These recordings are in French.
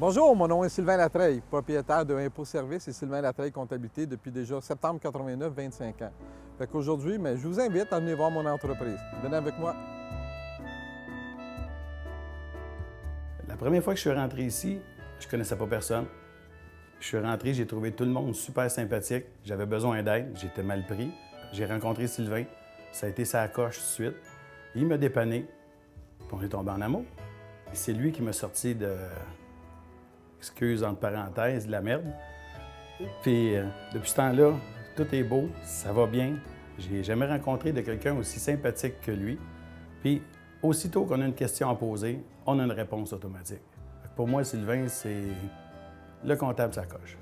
Bonjour, mon nom est Sylvain Latreille, propriétaire de Impôts Services et Sylvain Latreille Comptabilité depuis déjà septembre 89, 25 ans. Fait qu'aujourd'hui, je vous invite à venir voir mon entreprise. Venez avec moi. La première fois que je suis rentré ici, je ne connaissais pas personne. Je suis rentré, j'ai trouvé tout le monde super sympathique. J'avais besoin d'aide, j'étais mal pris. J'ai rencontré Sylvain, ça a été sa coche tout de suite. Il m'a dépanné, puis on est tombé en amour. C'est lui qui m'a sorti de, excuse entre parenthèses, de la merde. Puis depuis ce temps-là, tout est beau, ça va bien. J'ai jamais rencontré de quelqu'un aussi sympathique que lui. Puis aussitôt qu'on a une question à poser, on a une réponse automatique. Pour moi, Sylvain, c'est le comptable sacoche.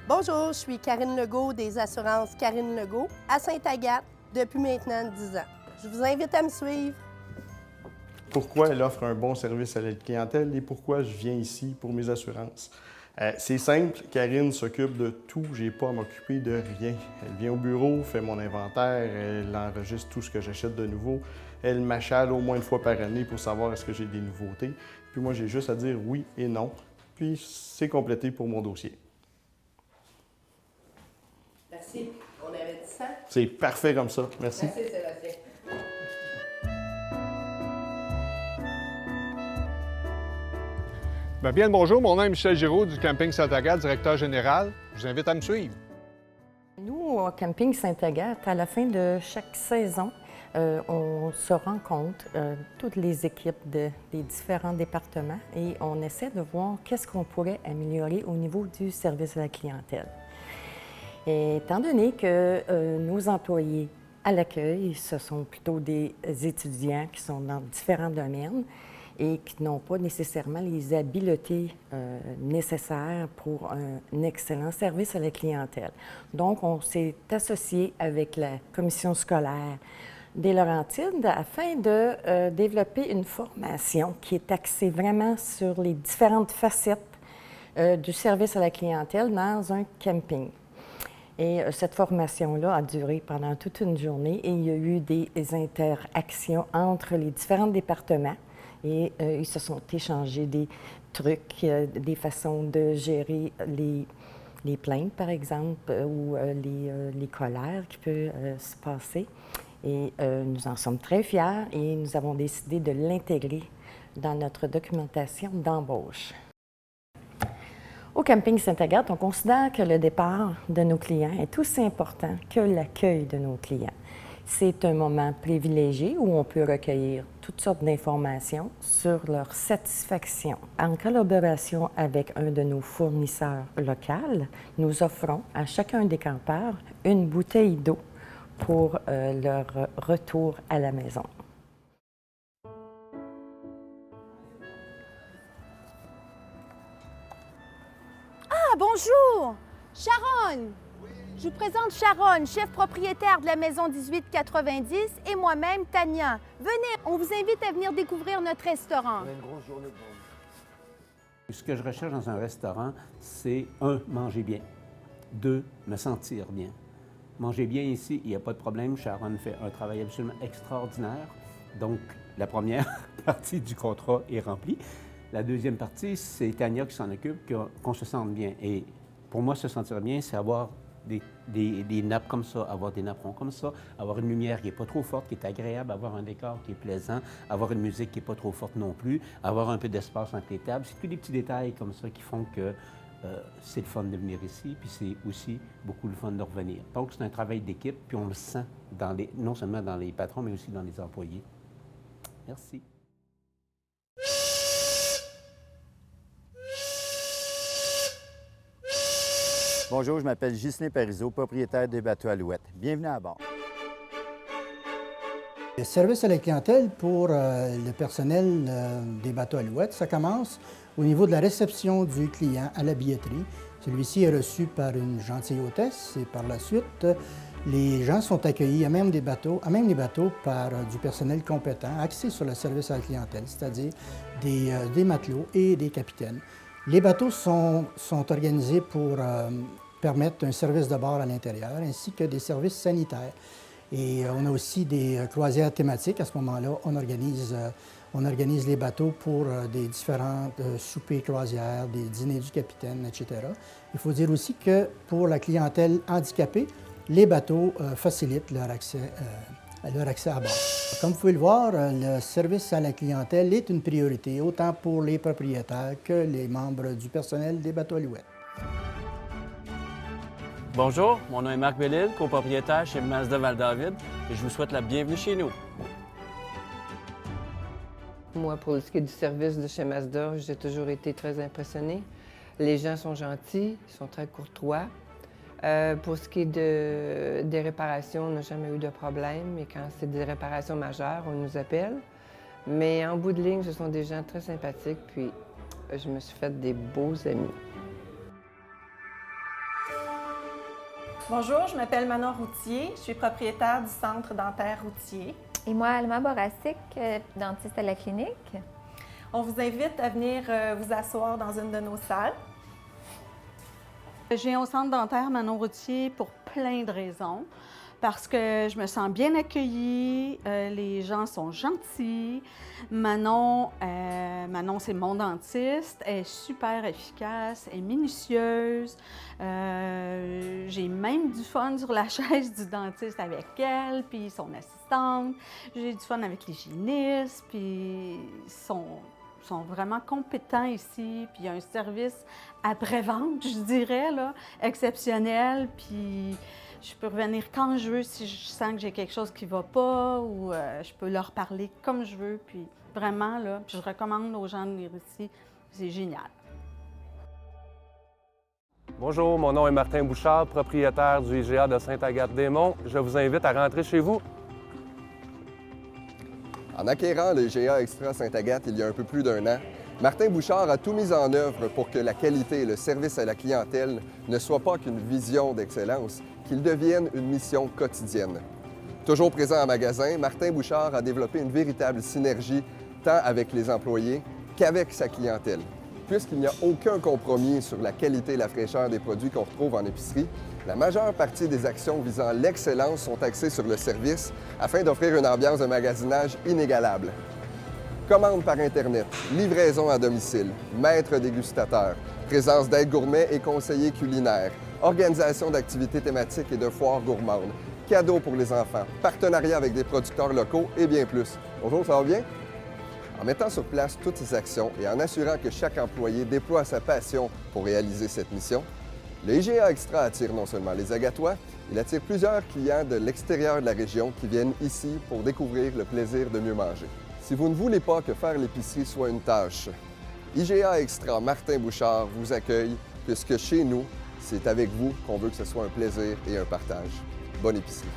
Bonjour, je suis Karine Legault des assurances Karine Legault à Sainte-Agathe depuis maintenant 10 ans. Je vous invite à me suivre. Pourquoi elle offre un bon service à la clientèle et pourquoi je viens ici pour mes assurances. C'est simple, Karine s'occupe de tout, j'ai pas à m'occuper de rien. Elle vient au bureau, fait mon inventaire, elle enregistre tout ce que j'achète de nouveau. Elle m'achale au moins une fois par année pour savoir est-ce que j'ai des nouveautés. Puis moi, j'ai juste à dire oui et non, puis c'est complété pour mon dossier. Merci. On avait dit ça. C'est parfait comme ça. Merci. Merci, Sébastien. Bien le bonjour, mon nom est Michel Giraud du Camping Sainte-Agathe, directeur général. Je vous invite à me suivre. Nous, au Camping Sainte-Agathe, à la fin de chaque saison, on se rencontre, toutes les équipes des différents départements, et on essaie de voir qu'est-ce qu'on pourrait améliorer au niveau du service à la clientèle. Et étant donné que nos employés à l'accueil, ce sont plutôt des étudiants qui sont dans différents domaines, et qui n'ont pas nécessairement les habiletés nécessaires pour un excellent service à la clientèle. Donc, on s'est associé avec la commission scolaire des Laurentides afin de développer une formation qui est axée vraiment sur les différentes facettes du service à la clientèle dans un camping. Et cette formation-là a duré pendant toute une journée et il y a eu des interactions entre les différents départements. Et ils se sont échangés des trucs, des façons de gérer les plaintes, par exemple, ou les colères qui peuvent se passer. Et nous en sommes très fiers et nous avons décidé de l'intégrer dans notre documentation d'embauche. Au Camping Sainte-Agathe, on considère que le départ de nos clients est aussi important que l'accueil de nos clients. C'est un moment privilégié où on peut recueillir toutes sortes d'informations sur leur satisfaction. En collaboration avec un de nos fournisseurs locaux, nous offrons à chacun des campeurs une bouteille d'eau pour leur retour à la maison. Ah, bonjour! Sharon! Je vous présente Sharon, chef propriétaire de la maison 1890, et moi-même, Tania. Venez, on vous invite à venir découvrir notre restaurant. On a une grosse journée devant nous. Ce que je recherche dans un restaurant, c'est 1, manger bien. 2, me sentir bien. Manger bien ici, il n'y a pas de problème. Sharon fait un travail absolument extraordinaire. Donc, la première partie du contrat est remplie. La deuxième partie, c'est Tania qui s'en occupe, qu'on se sente bien. Et pour moi, se sentir bien, c'est avoir des nappes comme ça, avoir des napperons comme ça, avoir une lumière qui n'est pas trop forte, qui est agréable, avoir un décor qui est plaisant, avoir une musique qui n'est pas trop forte non plus, avoir un peu d'espace entre les tables. C'est tous des petits détails comme ça qui font que c'est le fun de venir ici, puis c'est aussi beaucoup le fun de revenir. Donc, c'est un travail d'équipe, puis on le sent non seulement dans les patrons, mais aussi dans les employés. Merci. Bonjour, je m'appelle Ghislain Parizeau, propriétaire des bateaux Alouette. Bienvenue à bord. Le service à la clientèle pour le personnel des bateaux Alouette, ça commence au niveau de la réception du client à la billetterie. Celui-ci est reçu par une gentille hôtesse et par la suite, les gens sont accueillis à même les bateaux par du personnel compétent axé sur le service à la clientèle, c'est-à-dire des matelots et des capitaines. Les bateaux sont organisés pour permettre un service de bord à l'intérieur ainsi que des services sanitaires. Et on a aussi des croisières thématiques. À ce moment-là, on organise On organise les bateaux pour des différents soupers croisières, des dîners du capitaine, etc. Il faut dire aussi que pour la clientèle handicapée, les bateaux facilitent leur accès à bord. Comme vous pouvez le voir, le service à la clientèle est une priorité, autant pour les propriétaires que les membres du personnel des bateaux Alouette. Bonjour, mon nom est Marc Bellil, copropriétaire chez Mazda Val-David, et je vous souhaite la bienvenue chez nous. Moi, pour ce qui est du service de chez Mazda, j'ai toujours été très impressionnée. Les gens sont gentils, ils sont très courtois. Pour ce qui est des réparations, on n'a jamais eu de problème. Et quand c'est des réparations majeures, on nous appelle. Mais en bout de ligne, ce sont des gens très sympathiques, puis je me suis fait des beaux amis. Bonjour, je m'appelle Manon Routier, je suis propriétaire du Centre dentaire routier. Et moi, Alma Boracic, dentiste à la clinique. On vous invite à venir vous asseoir dans une de nos salles. Je viens au Centre dentaire Manon Routier pour plein de raisons. Parce que je me sens bien accueillie, les gens sont gentils. Manon, c'est mon dentiste, elle est super efficace, elle est minutieuse. J'ai même du fun sur la chaise du dentiste avec elle, puis son assistante. J'ai du fun avec l'hygiéniste, puis ils sont vraiment compétents ici, puis il y a un service après-vente, je dirais, là, exceptionnel, puis je peux revenir quand je veux si je sens que j'ai quelque chose qui ne va pas, ou je peux leur parler comme je veux, puis vraiment, là, puis je recommande aux gens de venir ici, c'est génial. Bonjour, mon nom est Martin Bouchard, propriétaire du IGA de Sainte-Agathe-des-Monts. Je vous invite à rentrer chez vous. En acquérant le IGA Extra Sainte-Agathe il y a un peu plus d'1 an, Martin Bouchard a tout mis en œuvre pour que la qualité et le service à la clientèle ne soient pas qu'une vision d'excellence, qu'ils deviennent une mission quotidienne. Toujours présent en magasin, Martin Bouchard a développé une véritable synergie tant avec les employés qu'avec sa clientèle. Puisqu'il n'y a aucun compromis sur la qualité et la fraîcheur des produits qu'on retrouve en épicerie, la majeure partie des actions visant l'excellence sont axées sur le service afin d'offrir une ambiance de magasinage inégalable. Commande par Internet, livraison à domicile, maître dégustateur, présence d'aides gourmets et conseillers culinaires, organisation d'activités thématiques et de foires gourmandes, cadeaux pour les enfants, partenariat avec des producteurs locaux et bien plus. Bonjour, ça va bien? En mettant sur place toutes ces actions et en assurant que chaque employé déploie sa passion pour réaliser cette mission, le IGA Extra attire non seulement les Agatois, il attire plusieurs clients de l'extérieur de la région qui viennent ici pour découvrir le plaisir de mieux manger. Si vous ne voulez pas que faire l'épicerie soit une tâche, IGA Extra Martin Bouchard vous accueille puisque chez nous, c'est avec vous qu'on veut que ce soit un plaisir et un partage. Bonne épicerie!